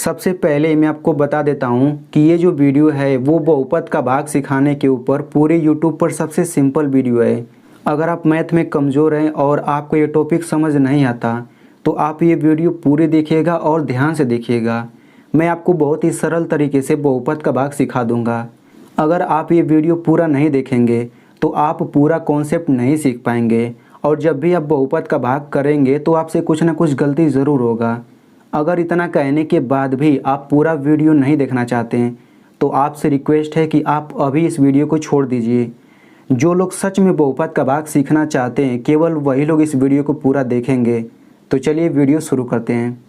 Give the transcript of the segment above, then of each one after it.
सबसे पहले मैं आपको बता देता हूँ कि ये जो वीडियो है वो बहुपद का भाग सिखाने के ऊपर पूरे यूट्यूब पर सबसे सिंपल वीडियो है। अगर आप मैथ में कमज़ोर हैं और आपको ये टॉपिक समझ नहीं आता तो आप ये वीडियो पूरे देखिएगा और ध्यान से देखिएगा। मैं आपको बहुत ही सरल तरीके से बहुपद का भाग सिखा दूँगा। अगर आप ये वीडियो पूरा नहीं देखेंगे तो आप पूरा कॉन्सेप्ट नहीं सीख पाएंगे और जब भी आप बहुपद का भाग करेंगे तो आपसे कुछ ना कुछ गलती ज़रूर होगा। अगर इतना कहने के बाद भी आप पूरा वीडियो नहीं देखना चाहते हैं तो आपसे रिक्वेस्ट है कि आप अभी इस वीडियो को छोड़ दीजिए। जो लोग सच में बहुपद का भाग सीखना चाहते हैं केवल वही लोग इस वीडियो को पूरा देखेंगे। तो चलिए वीडियो शुरू करते हैं।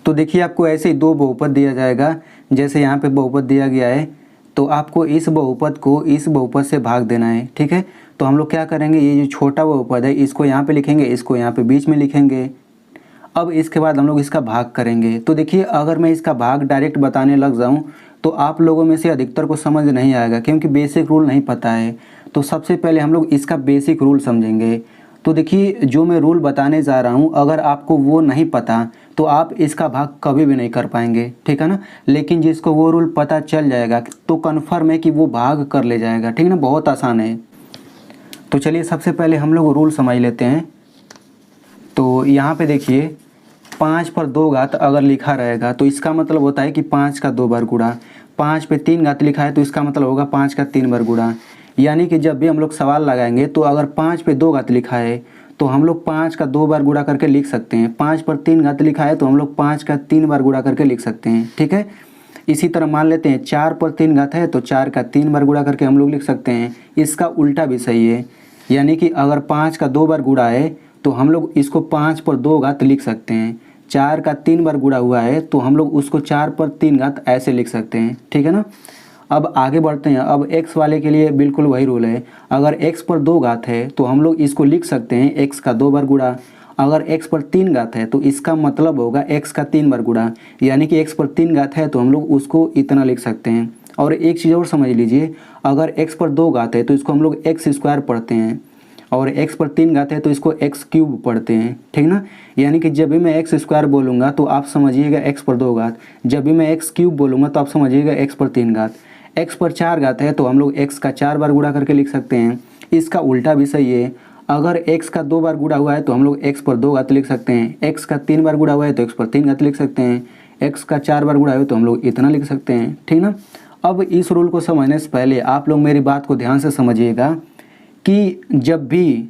तो देखिए आपको ऐसे ही दो बहुपद दिया जाएगा। जैसे यहाँ पे बहुपद दिया गया है तो आपको इस बहुपद को इस बहुपद से भाग देना है। ठीक है, तो हम लोग क्या करेंगे, ये जो छोटा बहुपद है इसको यहाँ पे लिखेंगे, इसको यहाँ पे बीच में लिखेंगे। अब इसके बाद हम लोग इसका भाग करेंगे। तो देखिए अगर मैं इसका भाग डायरेक्ट बताने लग जाऊँ तो आप लोगों में से अधिकतर को समझ नहीं आएगा क्योंकि बेसिक रूल नहीं पता है। तो सबसे पहले हम लोग इसका बेसिक रूल समझेंगे। तो देखिए जो मैं रूल बताने जा रहा हूँ अगर आपको वो नहीं पता तो आप इसका भाग कभी भी नहीं कर पाएंगे, ठीक है ना। लेकिन जिसको वो रूल पता चल जाएगा तो कन्फर्म है कि वो भाग कर ले जाएगा, ठीक है ना। बहुत आसान है। तो चलिए सबसे पहले हम लोग रूल समझ लेते हैं। तो यहाँ पे देखिए 5 पर 2 घात अगर लिखा रहेगा तो इसका मतलब होता है कि 5 का 2 बार गुणा। 5 पे 3 घात लिखा है तो इसका मतलब होगा 5 का 3 बार गुणा। यानी कि जब भी हम लोग सवाल लगाएंगे तो अगर 5 पे 2 घात लिखा है तो हम लोग 5 का 2 बार गुणा करके लिख सकते हैं। 5 पर 3 घात लिखा है तो हम लोग 5 का 3 बार गुणा करके लिख सकते हैं, ठीक है। इसी तरह मान लेते हैं 4 पर 3 घात है तो 4 का 3 बार गुणा करके हम लोग लिख सकते हैं। इसका उल्टा भी सही है, यानी कि अगर 5 का 2 बार गुणा है तो हम लोग इसको 5 पर 2 घात लिख सकते हैं। 4 का 3 बार गुणा हुआ है तो हम लोग उसको 4 पर 3 घात ऐसे लिख सकते हैं, ठीक है ना। अब आगे बढ़ते हैं। अब x वाले के लिए बिल्कुल वही रूल है। अगर x पर 2 घात है तो हम लोग इसको लिख सकते हैं x का 2 बार गुणा। अगर x पर 3 घात है तो इसका मतलब होगा x का 3 बार गुणा। यानी कि x पर 3 घात है तो हम लोग उसको इतना लिख सकते हैं। और एक चीज़ और समझ लीजिए, अगर x पर 2 घात है तो इसको हम लोग x स्क्वायर पढ़ते हैं और x पर 3 घात है तो इसको x क्यूब पढ़ते हैं, ठीक ना। यानी कि जब भी मैं x स्क्वायर बोलूँगा तो आप समझिएगा x पर 2 घात, जब भी मैं x क्यूब बोलूँगा तो आप समझिएगा x पर 3 घात। x पर 4 घात है तो हम लोग x का 4 बार गुणा करके लिख सकते हैं। इसका उल्टा भी सही है। अगर x का 2 बार गुणा हुआ है तो हम लोग x पर 2 घात लिख सकते हैं। x का 3 बार गुणा हुआ है तो x पर 3 घात लिख सकते हैं। x का 4 बार गुणा हुआ है तो हम लोग इतना लिख सकते हैं, ठीक ना। अब इस रूल को समझने से पहले आप लोग मेरी बात को ध्यान से समझिएगा कि जब भी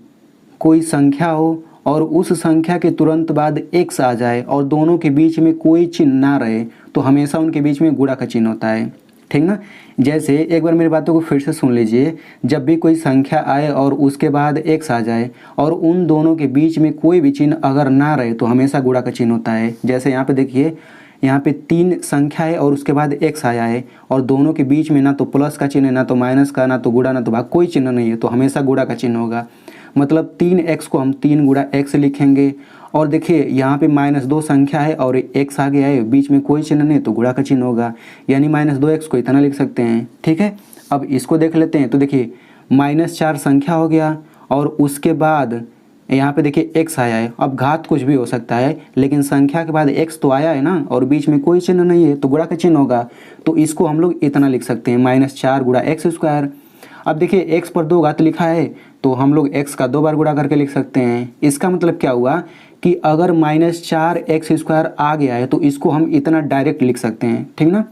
कोई संख्या हो और उस संख्या के तुरंत बाद x आ जाए और दोनों के बीच में कोई चिन्ह ना रहे तो हमेशा उनके बीच में गुणा का चिन्ह होता है, ठीक ना। जैसे एक बार मेरी बातों को फिर से सुन लीजिए। जब भी कोई संख्या आए और उसके बाद x आ जाए और उन दोनों के बीच में कोई भी चिन्ह अगर ना रहे तो हमेशा गुणा का चिन्ह होता है। जैसे यहाँ पे देखिए, यहाँ पे 3 संख्या है और उसके बाद x आया है और दोनों के बीच में ना तो प्लस का चिन्ह है, ना तो माइनस का, ना तो गुणा, ना तो भाग, कोई चिन्ह नहीं है तो हमेशा गुणा का चिन्ह होगा। मतलब 3x को हम 3 गुणा x लिखेंगे। और देखिए यहाँ पे -2 संख्या है और x आ गया है, बीच में कोई चिन्ह नहीं तो गुणा का चिन्ह होगा, यानी -2x को इतना लिख सकते हैं, ठीक है। अब इसको देख लेते हैं। तो देखिए -4 संख्या हो गया और उसके बाद यहाँ पे देखिए x आया है। अब घात कुछ भी हो सकता है लेकिन संख्या के बाद x तो आया है ना और बीच में कोई चिन्ह नहीं है तो गुणा का चिन्ह होगा। तो इसको हम लोग इतना लिख सकते हैं, -4 गुणा x स्क्वायर। अब देखिए x पर 2 घात लिखा है तो हम लोग x का 2 बार गुणा करके लिख सकते हैं। इसका मतलब क्या हुआ कि अगर -4x स्क्वायर आ गया है तो इसको हम इतना डायरेक्ट लिख सकते हैं, ठीक ना।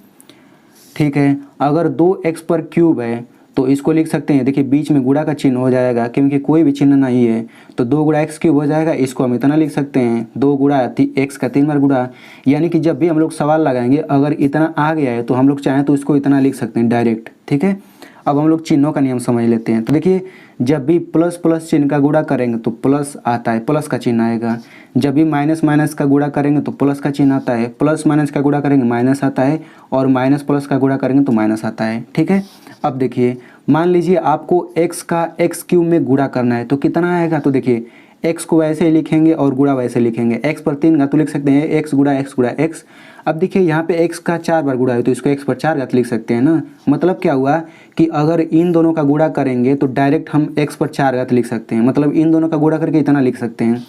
ठीक है, अगर 2x पर क्यूब है तो इसको लिख सकते हैं। देखिए बीच में गुणा का चिन्ह हो जाएगा क्योंकि कोई भी चिन्ह नहीं है तो 2 गुणा x क्यूब हो जाएगा। इसको हम इतना लिख सकते हैं, 2 गुणा x का 3 बार गुणा। यानी कि जब भी हम लोग सवाल लगाएंगे अगर इतना आ गया है तो हम लोग चाहें तो इसको इतना लिख सकते हैं डायरेक्ट, ठीक है। अब हम लोग चिन्हों का नियम समझ लेते हैं। तो देखिए जब भी प्लस प्लस चिन्ह का गुणा करेंगे तो प्लस आता है, प्लस का चिन्ह आएगा। जब भी माइनस माइनस का गुणा करेंगे तो प्लस का चिन्ह आता है, प्लस माइनस का गुणा करेंगे माइनस आता है और माइनस प्लस का गुणा करेंगे तो माइनस आता है, ठीक है। अब देखिए मान लीजिए आपको x का x क्यूब में गुणा करना है तो कितना आएगा। तो देखिए x को वैसे ही लिखेंगे और गुणा वैसे लिखेंगे। x पर 3 घात तो लिख सकते हैं x गुणा x। अब देखिए यहाँ पे x का 4 बार गुणा है तो इसको x पर 4 घात लिख सकते हैं ना। मतलब क्या हुआ कि अगर इन दोनों का गुणा करेंगे तो डायरेक्ट हम x पर 4 घात लिख सकते हैं। मतलब इन दोनों का गुणा करके इतना लिख सकते हैं।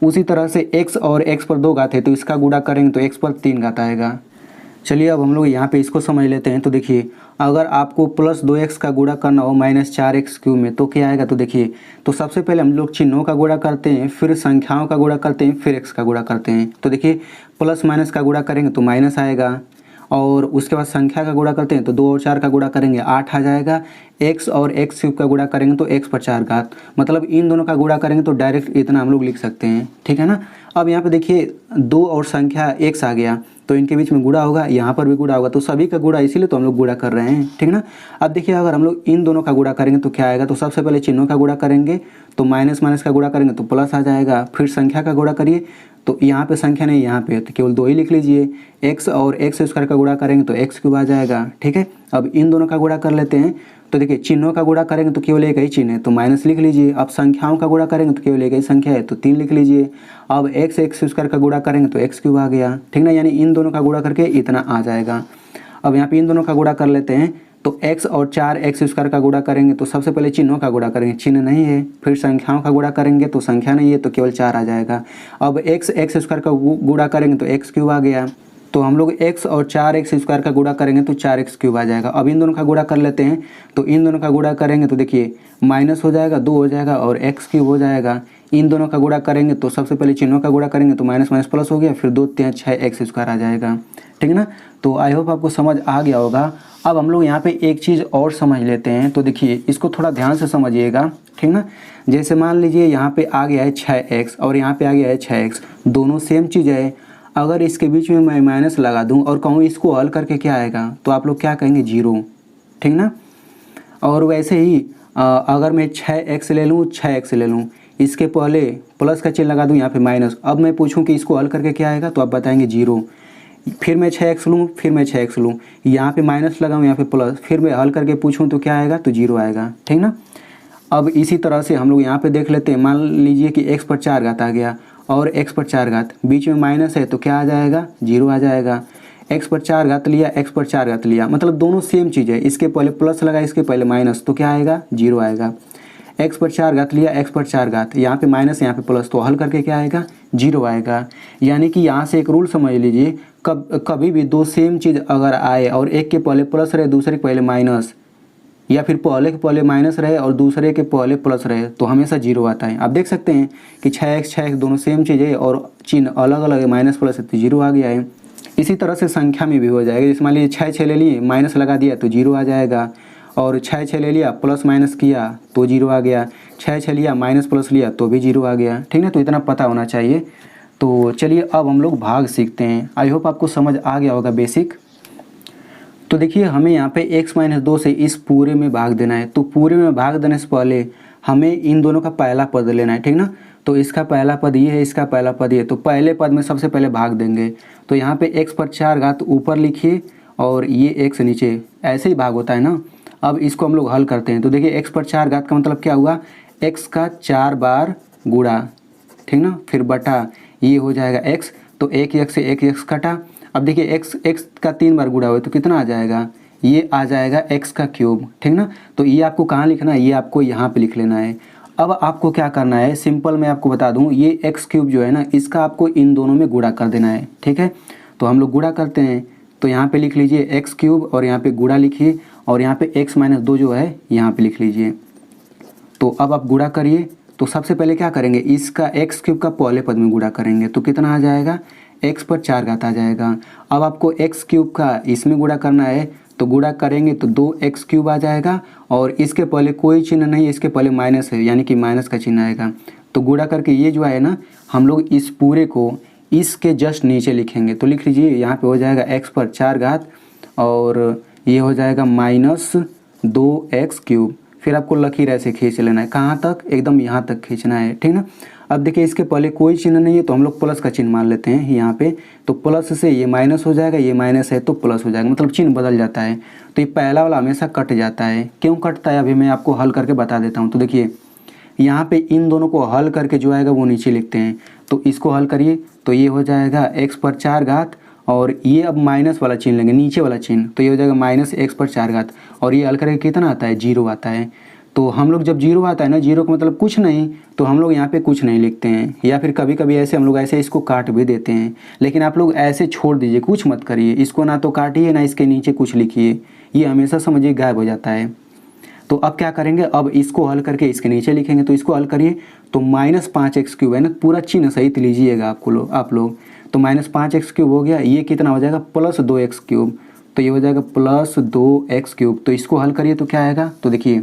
उसी तरह से x और x पर 2 घात है तो इसका गुणा करेंगे तो x पर 3 घात आएगा। चलिए अब हम लोग यहाँ पे इसको समझ लेते हैं। तो देखिए अगर आपको प्लस 2x का गुणा करना हो माइनस 4x³ में तो क्या आएगा। तो देखिए तो सबसे पहले हम लोग चिन्हों का गुणा करते हैं, फिर संख्याओं का गुणा करते हैं, फिर x का गुणा करते हैं। तो देखिए प्लस माइनस का गुणा करेंगे तो माइनस आएगा, और उसके बाद संख्या का गुणा करते हैं तो 2 और 4 का गुणा करेंगे 8 आ जाएगा। x और x³ का गुणा करेंगे तो x पर 4 घात, मतलब इन दोनों का गुणा करेंगे तो डायरेक्ट इतना हम लोग लिख सकते हैं, ठीक है ना। अब यहाँ पे देखिए 2 और संख्या x आ गया तो इनके बीच में गुणा होगा, यहाँ पर भी गुणा होगा, तो सभी का गुणा, इसीलिए तो हम लोग गुणा कर रहे हैं, ठीक ना। अब देखिए अगर हम लोग इन दोनों का गुणा करेंगे तो क्या आएगा। तो सबसे पहले चिन्हों का गुणा करेंगे तो माइनस माइनस का गुणा करेंगे तो प्लस आ जाएगा, फिर संख्या का गुणा करिए तो यहाँ पे संख्या नहीं, यहाँ पे तो केवल 2 ही लिख लीजिए। x और x² का गुणा करेंगे तो x³ आ जाएगा, ठीक है। अब इन दोनों का गुणा कर लेते हैं। तो देखिए चिन्हों का गुणा करेंगे तो केवल एक ही चिन्ह है तो माइनस लिख लीजिए। अब संख्याओं का गुणा करेंगे तो केवल एक ही संख्या है तो 3 लिख लीजिए। अब x² का गुणा करेंगे तो x³ आ गया, ठीक ना, यानी इन दोनों का गुणा करके इतना आ जाएगा। अब यहाँ पे इन दोनों का गुणा कर लेते हैं। तो x और 4x² का गुणा करेंगे तो सबसे पहले चिन्हों का गुणा करेंगे, चिन्ह नहीं है, फिर संख्याओं का गुणा करेंगे तो संख्या नहीं है तो केवल 4 आ जाएगा। अब x² का गुणा करेंगे तो x³ आ गया, तो हम लोग x और 4x² का गुणा करेंगे तो 4x³ आ जाएगा। अब इन दोनों का गुणा कर लेते हैं। तो इन दोनों का गुणा करेंगे तो देखिए माइनस हो जाएगा, 2 हो जाएगा और x³ हो जाएगा। इन दोनों का गुणा करेंगे तो सबसे पहले चिन्हों का गुणा करेंगे तो माइनस माइनस प्लस हो गया, फिर 2 3 6x² आ जाएगा, ठीक है ना। तो आई होप आपको समझ आ गया होगा। अब हम लोग यहाँ पे एक चीज़ और समझ लेते हैं। तो देखिए इसको थोड़ा ध्यान से समझिएगा, ठीक ना। जैसे मान लीजिए यहाँ पे आ गया है 6x और यहाँ पे आ गया है 6x, दोनों सेम चीज़ है। अगर इसके बीच में मैं माइनस लगा दूँ और कहूँ इसको हल करके क्या आएगा तो आप लोग क्या कहेंगे 0, ठीक ना। और वैसे ही अगर मैं 6x ले लूँ, 6x ले लूँ, इसके पहले प्लस का चिन्ह लगा दूँ, यहाँ पे माइनस, अब मैं पूछूँ कि इसको हल करके क्या आएगा तो आप बताएंगे 0। फिर मैं 6x लूँ, फिर मैं 6x लूँ, यहाँ पे माइनस लगाऊँ, यहाँ पे प्लस, फिर मैं हल करके पूछूँ तो क्या आएगा तो 0 आएगा, ठीक ना। अब इसी तरह से हम लोग यहाँ पे देख लेते हैं। मान लीजिए कि x पर 4 घात आ गया और x पर 4 घात, बीच में माइनस है तो क्या आ जाएगा 0 आ जाएगा। x पर 4 घात लिया, x पर 4 घात लिया, मतलब दोनों सेम चीज़ है। इसके पहले प्लस लगा, इसके पहले माइनस, तो क्या आएगा 0 आएगा। x पर 4 घात लिया, x पर 4 घात, यहाँ पे माइनस यहाँ पे प्लस, तो हल करके क्या आएगा 0 आएगा। यानी कि यहाँ से एक रूल समझ लीजिए, कभी भी दो सेम चीज़ अगर आए और एक के पहले प्लस रहे दूसरे के पहले माइनस, या फिर पहले के पहले माइनस रहे और दूसरे के पहले प्लस रहे तो हमेशा 0 आता है। आप देख सकते हैं कि 6x दोनों सेम चीज़ है और चिन्ह अलग अलग है, माइनस प्लस है तो 0 आ गया है। इसी तरह से संख्या में भी हो जाएगा। जैसे मान लीजिए 6 ले लिए, माइनस लगा दिया तो 0 आ जाएगा, और 6 ले लिया प्लस माइनस किया तो 0 आ गया, 6 लिया माइनस प्लस लिया तो भी 0 आ गया, ठीक है। तो इतना पता होना चाहिए। तो चलिए अब हम लोग भाग सीखते हैं। आई होप आपको समझ आ गया होगा बेसिक। तो देखिए हमें यहाँ पे x-2 से इस पूरे में भाग देना है। तो पूरे में भाग देने से पहले हमें इन दोनों का पहला पद लेना है, ठीक ना। तो इसका पहला पद ये है, इसका पहला पद ये, तो पहले पद में सबसे पहले भाग देंगे। तो यहाँ पे x पर 4 घात ऊपर लिखिए और ये x नीचे, ऐसे ही भाग होता है ना। अब इसको हम लोग हल करते हैं। तो देखिए x पर 4 घात का मतलब क्या हुआ, x का 4 बार गुणा, ठीक ना, फिर बटा ये हो जाएगा x, तो एक x से एक x कटा। अब देखिए x का 3 बार गुणा हुआ तो कितना आ जाएगा, ये आ जाएगा x का क्यूब, ठीक ना। तो ये आपको कहाँ लिखना है, ये आपको यहाँ पे लिख लेना है। अब आपको क्या करना है, सिंपल मैं आपको बता दूँ, ये x³ जो है ना, इसका आपको इन दोनों में गुणा कर देना है, ठीक है। तो हम लोग गुणा करते हैं। तो यहाँ पे लिख लीजिए x³ और यहाँ पे गुणा लिखिए, और यहाँ पे x-2 जो है यहाँ पे लिख लीजिए। तो अब आप गुणा करिए। तो सबसे पहले क्या करेंगे, इसका x³ का पहले पद में गुणा करेंगे तो कितना आ जाएगा, x पर 4 घात आ जाएगा। अब आपको x³ का इसमें गुणा करना है, तो गुणा करेंगे तो 2x³ आ जाएगा, और इसके पहले कोई चिन्ह नहीं है, इसके पहले माइनस है, यानी कि माइनस का चिन्ह आएगा। तो गुणा करके ये जो है ना, हम लोग इस पूरे को इसके जस्ट नीचे लिखेंगे। तो लिख लीजिए, यहाँ पे हो जाएगा x पर 4 घात और ये हो जाएगा -2x³। फिर आपको लकीर ऐसे खींच लेना है, कहाँ तक, एकदम यहाँ तक खींचना है, ठीक ना। अब देखिए इसके पहले कोई चिन्ह नहीं है तो हम लोग प्लस का चिन्ह मान लेते हैं यहाँ पे। तो प्लस से ये माइनस हो जाएगा, ये माइनस है तो प्लस हो जाएगा, मतलब चिन्ह बदल जाता है। तो ये पहला वाला हमेशा कट जाता है। क्यों कटता है अभी मैं आपको हल करके बता देता हूँ। तो देखिए यहाँ पे इन दोनों को हल करके जो आएगा वो नीचे लिखते हैं। तो इसको हल करिए तो ये हो जाएगा x पर 4 घात, और ये अब माइनस वाला चिन्ह लेंगे, नीचे वाला चिन्ह, तो ये हो जाएगा -x पर 4 घात, और ये हल करके कितना आता है 0 आता है। तो हम लोग जब जीरो आता है ना, जीरो का मतलब कुछ नहीं, तो हम लोग यहाँ पे कुछ नहीं लिखते हैं, या फिर कभी कभी ऐसे हम लोग ऐसे इसको काट भी देते हैं। लेकिन आप लोग ऐसे छोड़ दीजिए, कुछ मत करिए, इसको ना तो काटिए ना इसके नीचे कुछ लिखिए, ये हमेशा समझिए गायब हो जाता है। तो अब क्या करेंगे, अब इसको हल करके इसके नीचे लिखेंगे। तो इसको हल करिए तो -5x³ है ना, पूरा चिन्ह सहित लीजिएगा आप लोग। तो -5x³ हो गया, ये कितना हो जाएगा +2x³। तो ये हो जाएगा +2x³। तो इसको हल करिए तो क्या आएगा, तो देखिए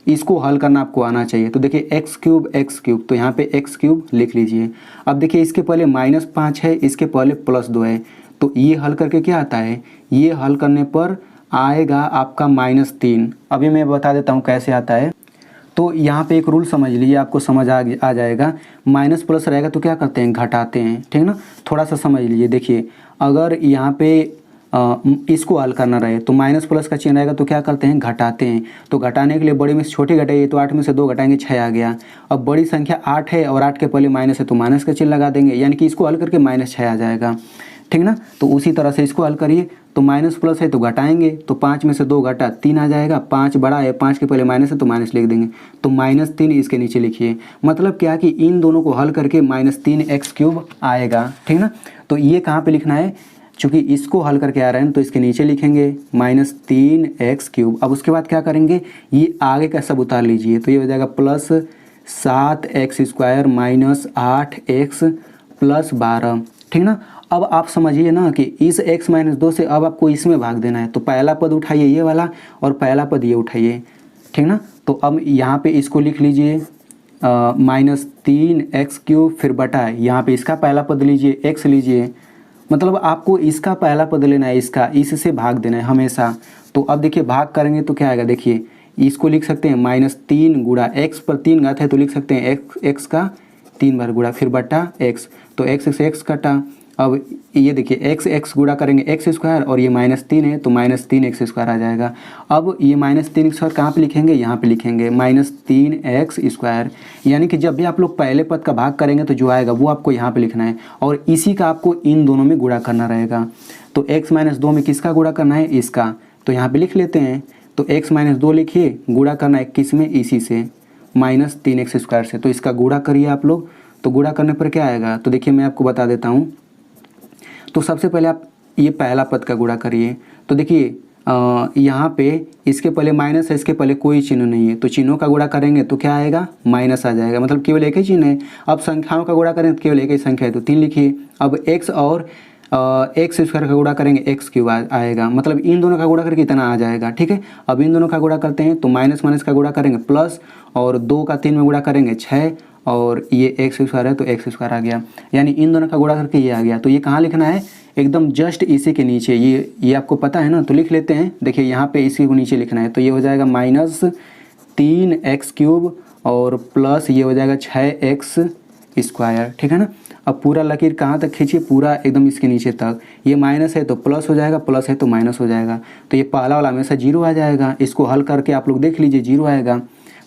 इसको हल करना आपको आना चाहिए। तो देखिए x³, तो यहाँ पे x³ लिख लीजिए। अब देखिए इसके पहले -5 है, इसके पहले +2 है, तो ये हल करके क्या आता है, ये हल करने पर आएगा आपका -3। अभी मैं बता देता हूँ कैसे आता है। तो यहाँ पे एक रूल समझ लीजिए, आपको समझ आ जाएगा। माइनस प्लस रहेगा तो क्या करते हैं, घटाते हैं, ठीक ना। थोड़ा सा समझ लीजिए, देखिए अगर यहाँ पे इसको हल करना रहे तो माइनस प्लस का चिन्ह रहेगा तो क्या करते हैं, घटाते हैं। तो घटाने के लिए बड़ी में से छोटी घटाइए, तो 8 में से 2 घटाएंगे 6 आ गया। अब बड़ी संख्या 8 है और 8 के पहले माइनस है तो माइनस का चिन्ह लगा देंगे, यानी कि इसको हल करके -6 आ जाएगा, ठीक ना। तो उसी तरह से इसको हल करिए, तो माइनस प्लस है तो घटाएंगे, तो 5 में से 2 घटा 3 आ जाएगा। 5 बड़ा है, 5 के पहले माइनस है तो माइनस लिख देंगे, तो -3 इसके नीचे लिखिए। मतलब क्या कि इन दोनों को हल करके -3x³ आएगा, ठीक ना। तो ये कहाँ पे लिखना है, चूँकि इसको हल करके आ रहे हैं तो इसके नीचे लिखेंगे -3x³। अब उसके बाद क्या करेंगे, ये आगे का सब उतार लीजिए, तो ये हो जाएगा +7x² -8x +12, ठीक ना। अब आप समझिए ना कि इस x-2 से अब आपको इसमें भाग देना है। तो पहला पद उठाइए ये वाला और पहला पद ये उठाइए, ठीक ना। तो अब यहाँ पे इसको लिख लीजिए -3x³, फिर बटा यहाँ पे इसका पहला पद लीजिए, x लीजिए, मतलब आपको इसका पहला पद लेना है, इससे भाग देना है हमेशा। तो अब देखिए भाग करेंगे तो क्या आएगा, देखिए इसको लिख सकते हैं -3 गुणा x पर 3 घात है तो लिख सकते हैं x का 3 बार गुणा, फिर बटा x, तो x से x कटा। अब ये देखिए x गुणा करेंगे x² और ये -3 है तो -3x² आ जाएगा। अब ये -3x² कहाँ पे लिखेंगे, यहाँ पे लिखेंगे -3x²। यानी कि जब भी आप लोग पहले पद का भाग करेंगे तो जो आएगा वो आपको यहाँ पे लिखना है, और इसी का आपको इन दोनों में गुणा करना रहेगा। तो x-2 में किसका गुणा करना है, इसका, तो यहाँ पर लिख लेते हैं। तो x-2 लिखिए, गुणा करना है किस में, इसी से, -3x² से। तो इसका गुणा करिए आप लोग, तो गुणा करने पर क्या आएगा, तो देखिए मैं आपको बता देता हूँ। तो सबसे पहले आप ये पहला पद का गुणा करिए, तो देखिए यहाँ पे इसके पहले माइनस है, इसके पहले कोई चिन्ह नहीं है, तो चिन्हों का गुणा करेंगे तो क्या आएगा, माइनस आ जाएगा, मतलब केवल एक ही चिन्ह है। अब संख्याओं का गुणा करें तो केवल एक ही संख्या है तो 3 लिखिए। अब x और x² का गुणा करेंगे x³ आएगा, मतलब इन दोनों का गुणा करके इतना आ जाएगा, ठीक है। अब इन दोनों का गुणा करते हैं तो माइनस माइनस का गुणा करेंगे प्लस, और 2 का 3 में गुणा करेंगे 6, और ये x² है तो x² आ गया, यानी इन दोनों का गुणा करके ये आ गया। तो ये कहाँ लिखना है, एकदम जस्ट इसी के नीचे, ये आपको पता है ना, तो लिख लेते हैं। देखिए यहाँ पे इसी को नीचे लिखना है, तो ये हो जाएगा -3x³ और प्लस ये हो जाएगा 6x², ठीक है ना। अब पूरा लकीर कहाँ तक खींचिए, पूरा एकदम इसके नीचे तक। ये माइनस है तो प्लस हो जाएगा, प्लस है तो माइनस हो जाएगा, तो ये पहला वाला हमेशा 0 आ जाएगा। इसको हल करके आप लोग देख लीजिए 0 आएगा,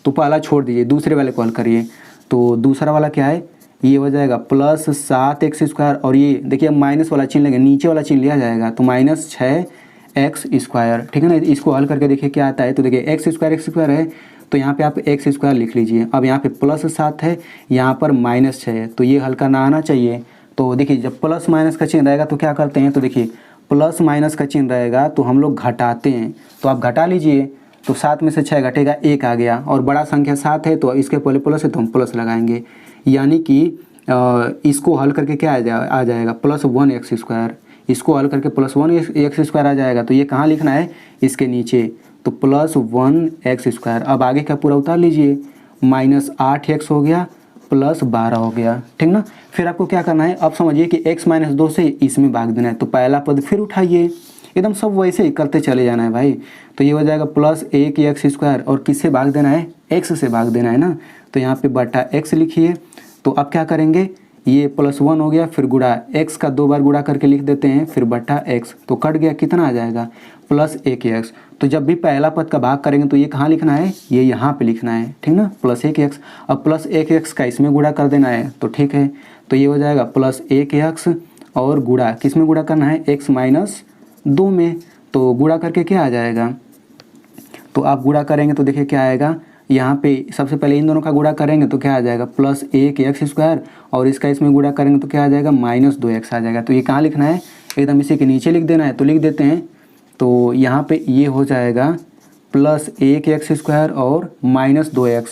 तो पहला छोड़ दीजिए, दूसरे वाले को हल करिए। तो दूसरा वाला क्या है, ये हो जाएगा +7x², और ये देखिए अब माइनस वाला चिन्ह लेंगे, नीचे वाला चिन्ह लिया जाएगा, तो -6x², ठीक है ना। इसको हल करके देखिए क्या आता है, तो देखिए x² है तो यहाँ पे आप x² लिख लीजिए। अब यहाँ पे +7 है, यहाँ पर -6 है, तो ये हल करना आना चाहिए। तो देखिए जब प्लस माइनस का चिन्ह रहेगा तो क्या करते हैं, तो देखिए प्लस माइनस का चिन्ह रहेगा तो हम लोग घटाते हैं, तो आप घटा लीजिए। तो 7 में से 6 घटेगा 1 आ गया, और बड़ा संख्या 7 है तो इसके पहले प्लस है तो हम प्लस लगाएंगे, यानी कि इसको हल करके क्या आ जाएगा +1x²। इसको हल करके +1x² आ जाएगा, तो ये कहाँ लिखना है, इसके नीचे, तो +1x²। अब आगे का पूरा उतार लीजिए, -8x हो गया +12 हो गया, ठीक ना। फिर आपको क्या करना है, अब समझिए कि x-2 से इसमें भाग देना है, तो पहला पद फिर उठाइए, एकदम सब वैसे ही करते चले जाना है भाई। तो ये हो जाएगा +1x², और किससे भाग देना है, x से भाग देना है ना, तो यहाँ पे बटा x लिखिए। तो अब क्या करेंगे, ये +1 हो गया, फिर गुणा x का 2 बार गुणा करके लिख देते हैं, फिर बटा x, तो कट गया, कितना आ जाएगा +1x। तो जब भी पहला पद का भाग करेंगे तो ये कहाँ लिखना है, ये यहाँ पे लिखना है, ठीक ना, +1x। अब +1x का इसमें गुणा कर देना है, तो ठीक है। तो ये हो जाएगा +1x, और गुणा किस में गुणा करना है, x-2 में, तो गुणा करके क्या आ जाएगा, तो आप गुणा करेंगे तो देखिए क्या आएगा, यहाँ पे सबसे पहले इन दोनों का गुणा करेंगे तो क्या आ जाएगा प्लस 1x² और इसका इसमें गुणा करेंगे तो क्या आ जाएगा -2x आ जाएगा। तो ये कहाँ लिखना है, एकदम इसी के नीचे लिख देना है, तो लिख देते हैं। तो यहाँ पे ये हो जाएगा प्लस 1x² और -2x,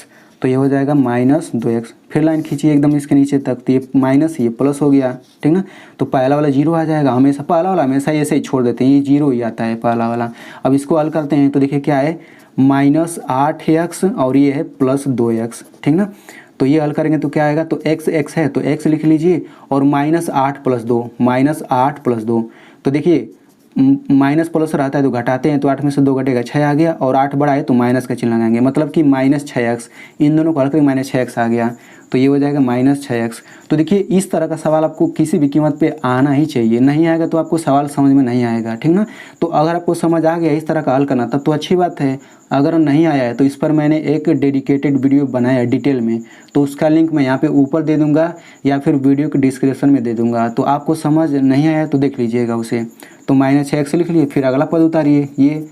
तो ये हो जाएगा -2x। फिर लाइन खींचिए एकदम इसके नीचे तक, तो ये माइनस ये प्लस हो गया, ठीक ना। तो पहला वाला 0 आ जाएगा, हमेशा पहला वाला हमेशा ऐसे ही छोड़ देते हैं, ये 0 ही आता है पहला वाला। अब इसको हल करते हैं तो देखिए क्या है -8x और ये है +2x, ठीक ना। तो ये हल करेंगे तो क्या आएगा, तो x है तो x लिख लीजिए और -8 + 2, तो देखिए माइनस प्लस रहता है तो घटाते हैं, तो 8 में से 2 घटेगा 6 आ गया, और 8 बड़ा है तो माइनस का चिन्ह लगाएंगे, मतलब कि -6x, इन दोनों को हल करके -6x आ गया, तो ये हो जाएगा -6x। तो देखिए इस तरह का सवाल आपको किसी भी कीमत पे आना ही चाहिए, नहीं आएगा तो आपको सवाल समझ में नहीं आएगा, ठीक ना। तो अगर आपको समझ आ गया इस तरह का हल करना तब तो अच्छी बात है, अगर नहीं आया है तो इस पर मैंने एक डेडिकेटेड वीडियो बनाया है डिटेल में, तो उसका लिंक मैं यहाँ पे ऊपर दे दूँगा या फिर वीडियो के डिस्क्रिप्शन में दे दूँगा, तो आपको समझ नहीं आया तो देख लीजिएगा उसे। तो -6x लिख लिए, फिर अगला पद उतारिए ये।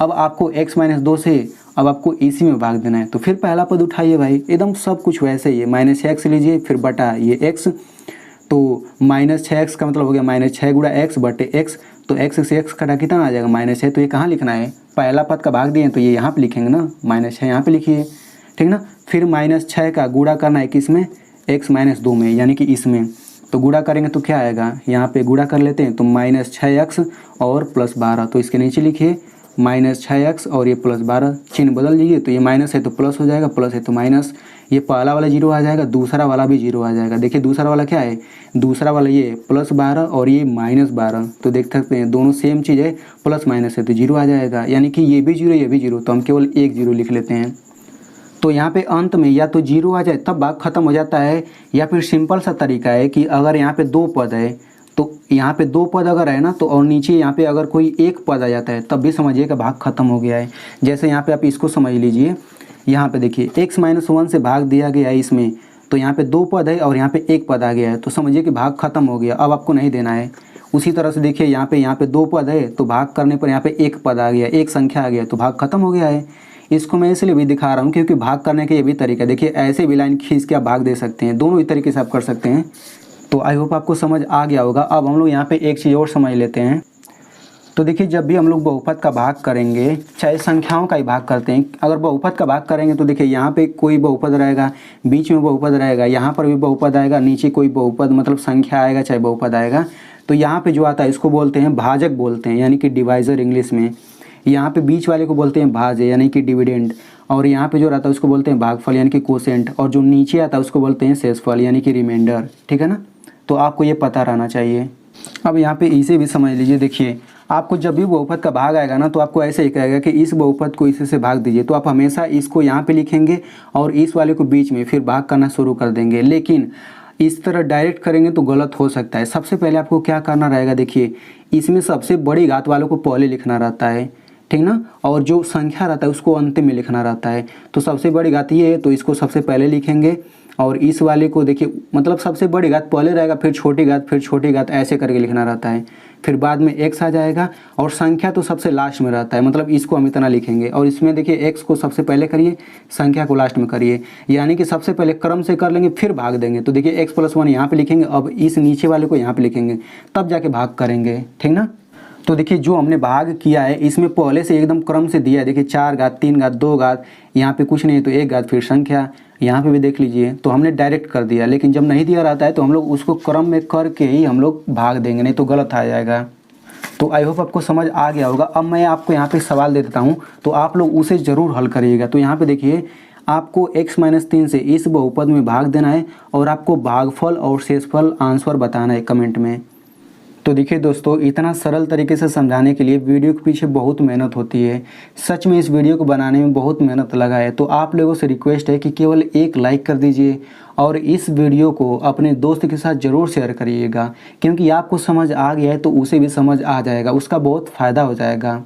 अब आपको x - 2 से अब आपको इसी में भाग देना है, तो फिर पहला पद उठाइए भाई, एकदम सब कुछ वैसे ही है, -6x लीजिए फिर बटा ये x, तो -6x का मतलब हो गया -6 गुणा x बटे x, तो x से x कटा कितना आ जाएगा -6, तो ये कहाँ लिखना है, पहला पद का भाग दिए तो ये यहाँ पे लिखेंगे ना, -6 यहाँ पे लिखिए, ठीक ना। फिर -6 का गुणा करना है किसमें, x - 2 में, यानी कि इसमें, तो गुणा करेंगे तो क्या आएगा, यहाँ पे गुणा कर लेते हैं, तो -6x और +12, तो इसके नीचे लिखिए -6x और ये +12, चिन्ह बदल दीजिए, तो ये माइनस है तो प्लस हो जाएगा, प्लस है तो माइनस, ये पहला वाला 0 आ जाएगा, दूसरा वाला भी 0 आ जाएगा। देखिए दूसरा वाला क्या है, दूसरा वाला ये +12 और ये -12, तो देख सकते हैं दोनों सेम चीज़ है, प्लस माइनस है तो 0 आ जाएगा, यानी कि ये भी 0 ये भी 0, तो हम केवल एक 0 लिख लेते हैं। तो यहाँ पे अंत में या तो 0 आ जाए तब भाग खत्म हो जाता है, या फिर सिंपल सा तरीका है कि अगर यहाँ पे 2 पद है तो यहाँ पे 2 पद अगर है ना, तो और नीचे यहाँ पे अगर कोई एक पद आ जाता है तब भी समझिए कि भाग खत्म हो गया है। जैसे यहाँ पे आप इसको समझ लीजिए, यहाँ पे देखिए x - 1 से भाग दिया गया है इसमें, तो यहाँ पे 2 पद है और यहाँ पे एक पद आ गया है, तो समझिए कि भाग खत्म हो गया, अब आपको नहीं देना है। उसी तरह से देखिए यहाँ पे 2 पद है तो भाग करने पर यहाँ पे एक पद आ गया, एक संख्या आ गया, तो भाग खत्म हो गया है। इसको मैं इसलिए भी दिखा रहा हूँ क्योंकि भाग करने का ये भी तरीका, देखिए ऐसे भी लाइन खींच के आप भाग दे सकते हैं, दोनों ही तरीके से आप कर सकते हैं। तो आई होप आपको समझ आ गया होगा। अब हम लोग यहाँ पे एक चीज़ और समझ लेते हैं। तो देखिए जब भी हम लोग बहुपद का भाग करेंगे, चाहे संख्याओं का ही भाग करते हैं, अगर बहुपद का भाग करेंगे तो देखिए यहाँ पे कोई बहुपद रहेगा, बीच में बहुपद रहेगा, यहाँ पर भी बहुपद आएगा, नीचे कोई बहुपद मतलब संख्या आएगा चाहे बहुपद आएगा, तो यहाँ पे जो आता है इसको बोलते हैं भाजक बोलते हैं, यानी कि डिवाइज़र इंग्लिश में। यहाँ पे बीच वाले को बोलते हैं भाज्य यानी कि डिविडेंड, और यहाँ पे जो रहता है उसको बोलते हैं भागफल यानी कि कोसेंट, और जो नीचे आता है उसको बोलते हैं शेषफल यानी कि रिमाइंडर, ठीक है ना। तो आपको ये पता रहना चाहिए। अब यहाँ पे इसे भी समझ लीजिए, देखिए आपको जब भी बहुपद का भाग आएगा ना तो आपको ऐसे ही कहेगा कि इस बहुपद को इसी से भाग दीजिए, तो आप हमेशा इसको यहाँ पे लिखेंगे और इस वाले को बीच में, फिर भाग करना शुरू कर देंगे। लेकिन इस तरह डायरेक्ट करेंगे तो गलत हो सकता है। सबसे पहले आपको क्या करना रहेगा, देखिए इसमें सबसे बड़ी घात वालों को पहले लिखना रहता है, ठीक ना, और जो संख्या रहता है उसको अंतिम में लिखना रहता है। तो सबसे बड़ी घात ये है तो इसको सबसे पहले लिखेंगे, और इस वाले को देखिए मतलब सबसे बड़ी घात पहले रहेगा, फिर छोटी घात, फिर छोटी घात, ऐसे करके लिखना रहता है। फिर बाद में x आ जाएगा, और संख्या तो सबसे लास्ट में रहता है, मतलब इसको हम इतना लिखेंगे, और इसमें देखिए x को सबसे पहले करिए, संख्या को लास्ट में करिए, यानी कि सबसे पहले क्रम से कर लेंगे फिर भाग देंगे। तो देखिए x + 1 यहाँ पे लिखेंगे, अब इस नीचे वाले को यहाँ पे लिखेंगे, तब जाके भाग करेंगे, ठीक ना। तो देखिए जो हमने भाग किया है इसमें पहले से एकदम क्रम से दिया है, देखिए 4 घात, 3 घात, 2 घात, यहाँ पे कुछ नहीं है तो 1 घात, फिर संख्या, यहाँ पे भी देख लीजिए, तो हमने डायरेक्ट कर दिया। लेकिन जब नहीं दिया रहता है तो हम लोग उसको क्रम में करके ही हम लोग भाग देंगे, नहीं तो गलत आ जाएगा। तो आई होप आपको समझ आ गया होगा। अब मैं आपको यहाँ पे सवाल दे देता हूँ, तो आप लोग उसे ज़रूर हल करिएगा। तो यहाँ पे देखिए आपको x - 3 से इस बहुपद में भाग देना है, और आपको भागफल और शेषफल आंसर बताना है कमेंट में। तो देखिए दोस्तों, इतना सरल तरीके से समझाने के लिए वीडियो के पीछे बहुत मेहनत होती है। सच में इस वीडियो को बनाने में बहुत मेहनत लगा है। तो आप लोगों से रिक्वेस्ट है कि केवल एक लाइक कर दीजिए, और इस वीडियो को अपने दोस्त के साथ ज़रूर शेयर करिएगा, क्योंकि आपको समझ आ गया है तो उसे भी समझ आ जाएगा, उसका बहुत फ़ायदा हो जाएगा।